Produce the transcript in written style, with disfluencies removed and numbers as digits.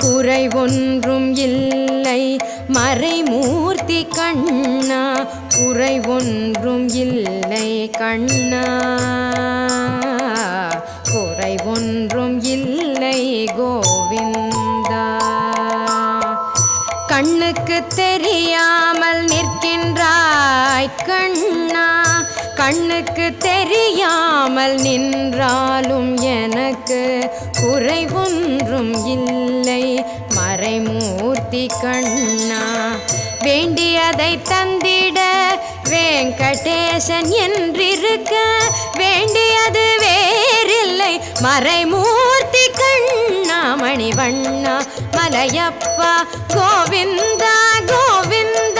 குறை ஒன்றும் இல்லை மறைமூர்த்தி கண்ணா, குறை ஒன்றும் இல்லை கண்ணா, குறை ஒன்றும் இல்லை கோவிந்தா. கண்ணுக்கு தெரியாமல் நிற்கின்றாய் கண்ணா, கண்ணுக்கு தெரியாமல் நின்றாலும் எனக்கு குறை ஒன்றும் இல்லை மறைமூர்த்தி கண்ணா. வேண்டியதை தந்திட வெங்கடேசன் என்றிருக்க, வேண்டியது வேறில்லை மறைமூர்த்தி கண்ணா. மணிவண்ணா மலையப்பா கோவிந்தா கோவிந்தா.